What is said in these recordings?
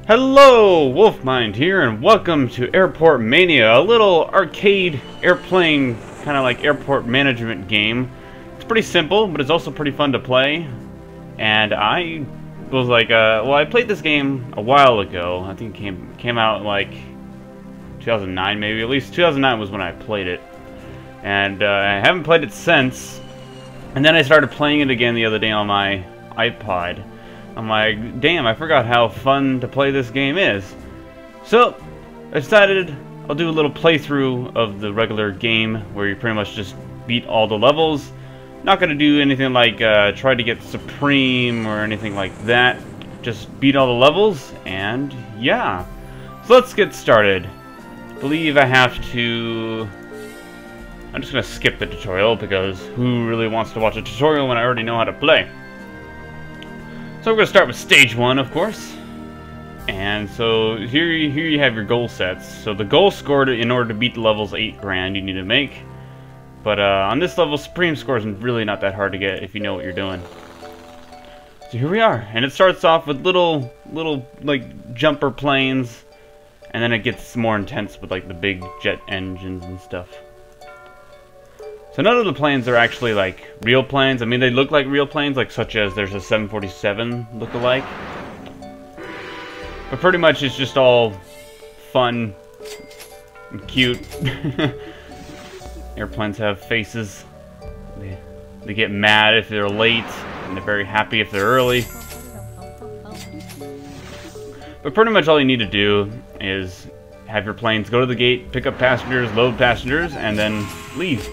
Hello, Wolfmined here, and welcome to Airport Mania, a little arcade airplane, kind of like airport management game. It's pretty simple, but it's also pretty fun to play. And I was like, well, I played this game a while ago. I think it came out like 2009, maybe. At least 2009 was when I played it. And I haven't played it since. And then I started playing it again the other day on my iPod. I'm like, damn, I forgot how fun to play this game is. So, I decided I'll do a little playthrough of the regular game where you pretty much just beat all the levels. Not gonna do anything like try to get Supreme or anything like that. Just beat all the levels, and yeah. So let's get started. I believe I have to... I'm just gonna skip the tutorial because who really wants to watch a tutorial when I already know how to play? So we're going to start with stage 1, of course. And so here you have your goal sets. So the goal score in order to beat the levels 8 grand you need to make. But on this level, Supreme score is really not that hard to get if you know what you're doing. So here we are. And it starts off with little like jumper planes. And then it gets more intense with like the big jet engines and stuff. So none of the planes are actually like real planes. I mean, they look like real planes, like such as there's a 747 look-alike. But pretty much it's just all fun and cute. Airplanes have faces. They get mad if they're late, and they're very happy if they're early. But pretty much all you need to do is have your planes go to the gate, pick up passengers, load passengers, and then leave.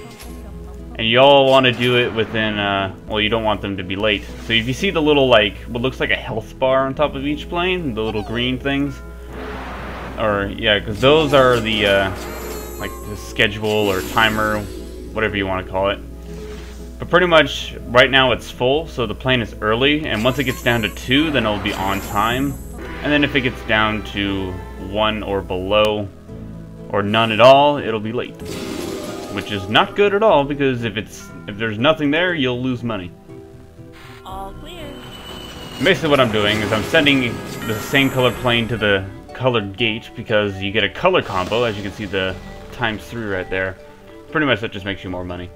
And you all want to do it within, well, you don't want them to be late. So if you see the little, like, what looks like a health bar on top of each plane, the little green things, or, yeah, because those are the, like, the schedule or timer, whatever you want to call it. But pretty much, right now it's full, so the plane is early, and once it gets down to 2, then it'll be on time. And then if it gets down to 1 or below, or none at all, it'll be late. Which is not good at all, because if there's nothing there, you'll lose money. All clear. Basically what I'm doing is I'm sending the same color plane to the colored gate, because you get a color combo, as you can see the ×3 right there. Pretty much that just makes you more money.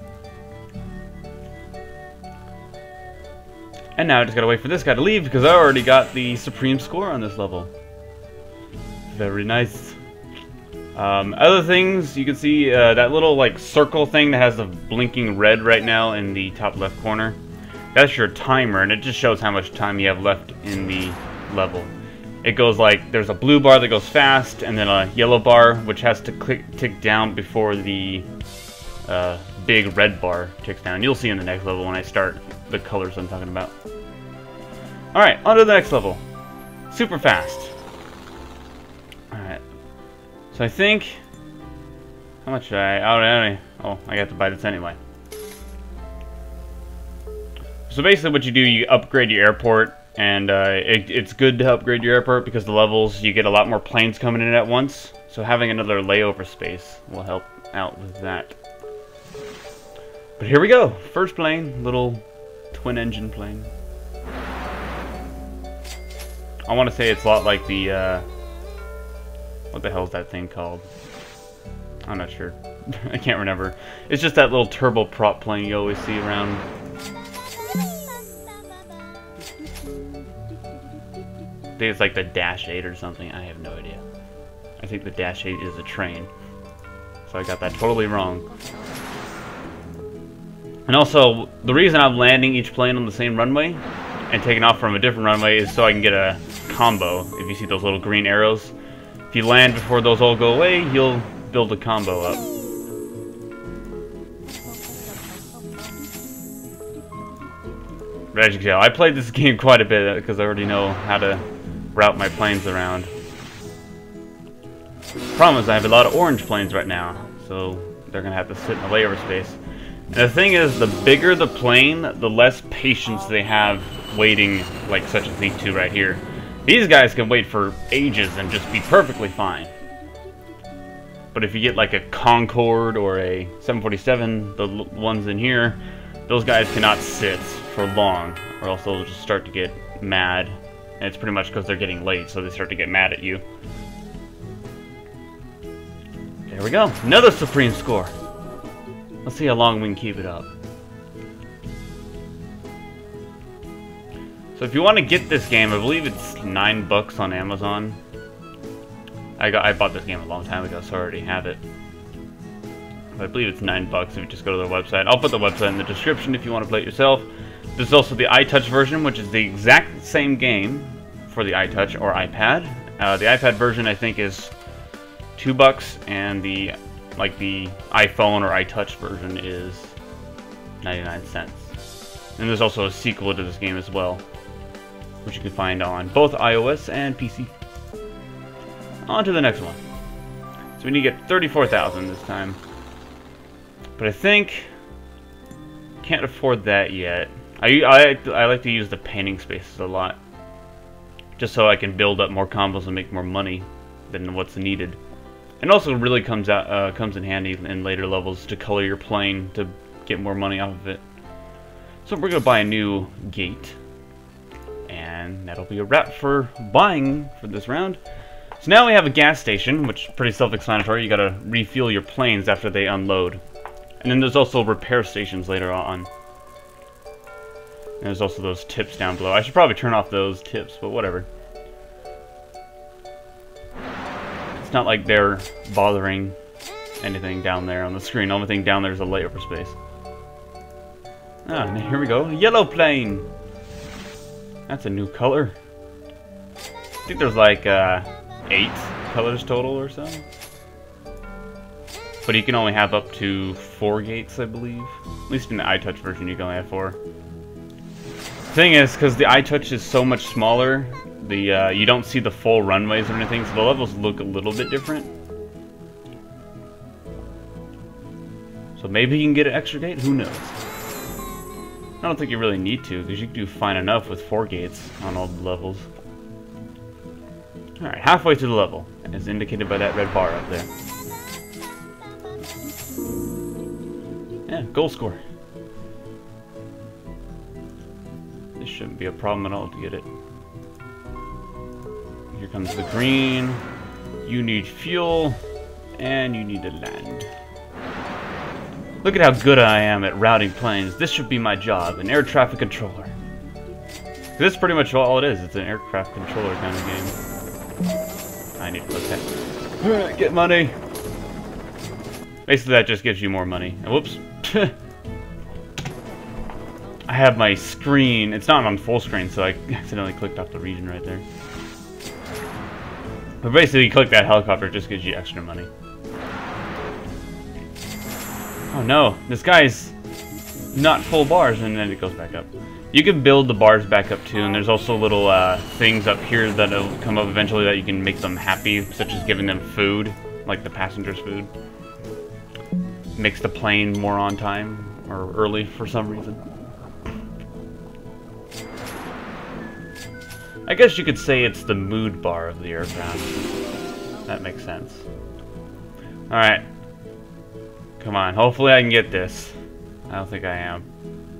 And now I just gotta wait for this guy to leave, because I already got the Supreme score on this level. Very nice. Other things, you can see that little like circle thing that has the blinking red right now in the top left corner. That's your timer, and it just shows how much time you have left in the level. It goes like, there's a blue bar that goes fast, and then a yellow bar which has to tick down before the big red bar ticks down. You'll see in the next level when I start the colors I'm talking about. Alright, on to the next level. Super fast. Alright. So I think, how much should I have to buy this anyway. So basically what you do, you upgrade your airport, and it's good to upgrade your airport because the levels, you get a lot more planes coming in at once. So having another layover space will help out with that. But here we go, first plane, little twin engine plane. I want to say it's a lot like the, what the hell is that thing called? I'm not sure. I can't remember. It's just that little turboprop plane you always see around. I think it's like the Dash 8 or something. I have no idea. I think the Dash 8 is a train. So I got that totally wrong. And also, the reason I'm landing each plane on the same runway and taking off from a different runway is so I can get a combo. If you see those little green arrows. If you land before those all go away, you'll build a combo up. But as you can tell, I played this game quite a bit because I already know how to route my planes around. Problem is I have a lot of orange planes right now, so they're going to have to sit in the layover space. And the thing is, the bigger the plane, the less patience they have waiting, like such as these two right here. These guys can wait for ages and just be perfectly fine. But if you get like a Concorde or a 747, the ones in here, those guys cannot sit for long, or else they'll just start to get mad And it's pretty much because they're getting late, so they start to get mad at you. There we go. Another supreme score. Let's see how long we can keep it up. So if you want to get this game, I believe it's $9 on Amazon. I bought this game a long time ago, so I already have it. But I believe it's $9 if you just go to their website. I'll put the website in the description if you want to play it yourself. There's also the iTouch version, which is the exact same game for the iTouch or iPad. The iPad version I think is $2, and the iPhone or iTouch version is 99 cents. And there's also a sequel to this game as well, which you can find on both iOS and PC. On to the next one. So we need to get 34,000 this time. But I think can't afford that yet. I like to use the painting spaces a lot, just so I can build up more combos and make more money than what's needed. And also really comes in handy in later levels to color your plane to get more money off of it. So we're gonna buy a new gate, and that'll be a wrap for buying for this round. So now we have a gas station, which is pretty self-explanatory. You gotta refuel your planes after they unload. And then there's also repair stations later on. And there's also those tips down below. I should probably turn off those tips, but whatever. It's not like they're bothering anything down there on the screen. The only thing down there is a layover space. Ah, here we go. Yellow plane! That's a new color. I think there's like 8 colors total or so. But you can only have up to 4 gates, I believe. At least in the iTouch version, you can only have 4. The thing is, because the iTouch is so much smaller, you don't see the full runways or anything, so the levels look a little bit different. So maybe you can get an extra gate? Who knows? I don't think you really need to, because you can do fine enough with 4 gates on all the levels. Alright, halfway through the level, as indicated by that red bar up there. Yeah, goal score. This shouldn't be a problem at all to get it. Here comes the green. You need fuel, and you need to land. Look at how good I am at routing planes. This should be my job, an air traffic controller. This is pretty much all it is. It's an aircraft controller kind of game. I need to click that. Get money. Basically, that just gives you more money. Whoops. I have my screen. It's not on full screen, so I accidentally clicked off the region right there. But basically, you click that helicopter, it just gives you extra money. Oh no, this guy's not full bars, and then it goes back up. You can build the bars back up too, and there's also little things up here that'll come up eventually that you can make them happy, such as giving them food, like the passengers' food. Makes the plane more on time, or early for some reason. I guess you could say it's the mood bar of the aircraft. That makes sense. Alright. Come on, hopefully I can get this. I don't think I am.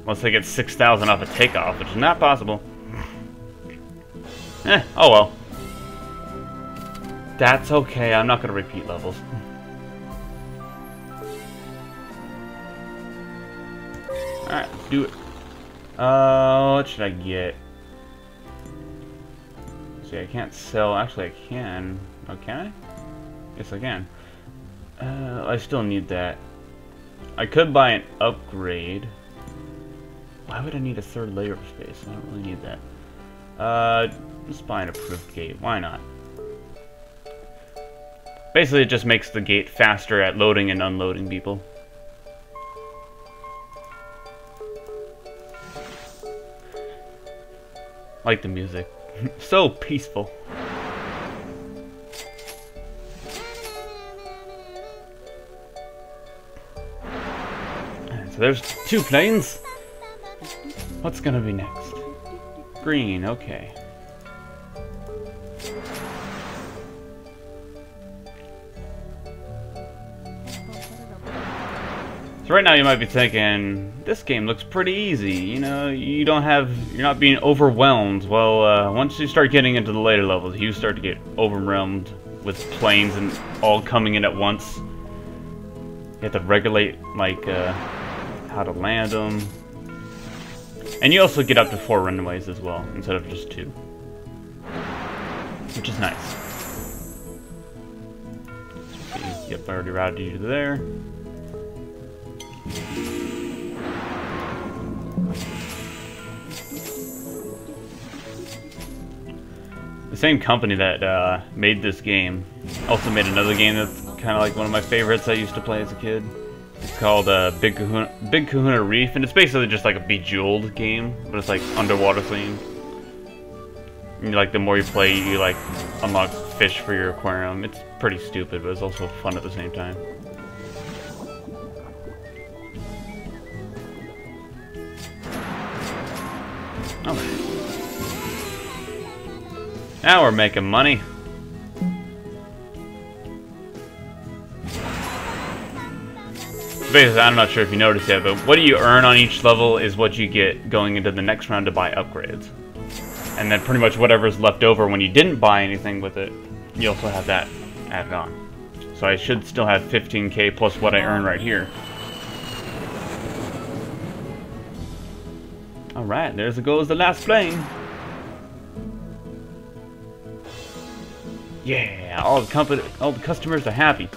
Unless I get 6,000 off a takeoff, which is not possible. Oh well. That's okay, I'm not going to repeat levels. Alright, let's do it. What should I get? See, I can't sell. Actually, I can. Oh, can I? Yes, I can. I still need that. I could buy an upgrade. Why would I need a third layer of space? I don't really need that. Let's buy an approved gate. Why not? Basically, it just makes the gate faster at loading and unloading people. Like the music. So peaceful. So there's 2 planes. What's gonna be next? Green, okay. So right now you might be thinking, this game looks pretty easy, you know, you're not being overwhelmed. Well, once you start getting into the later levels, you start to get overwhelmed with planes and all coming in at once. You have to regulate, like, how to land them. And you also get up to 4 runways as well, instead of just 2. Which is nice. See, yep, I already routed you to there. The same company that made this game also made another game that's kind of like one of my favorites I used to play as a kid. It's called Big Kahuna Reef, and it's basically just like a Bejeweled game, but it's like underwater themed. And like the more you play, you like unlock fish for your aquarium. It's pretty stupid, but it's also fun at the same time. Oh. Now we're making money. Basically, I'm not sure if you noticed yet, but what you earn on each level is what you get going into the next round to buy upgrades. And then pretty much whatever's left over when you didn't buy anything with it, you also have that added on. So I should still have 15k plus what I earn right here. Alright, there goes the last plane. Yeah, all the customers are happy.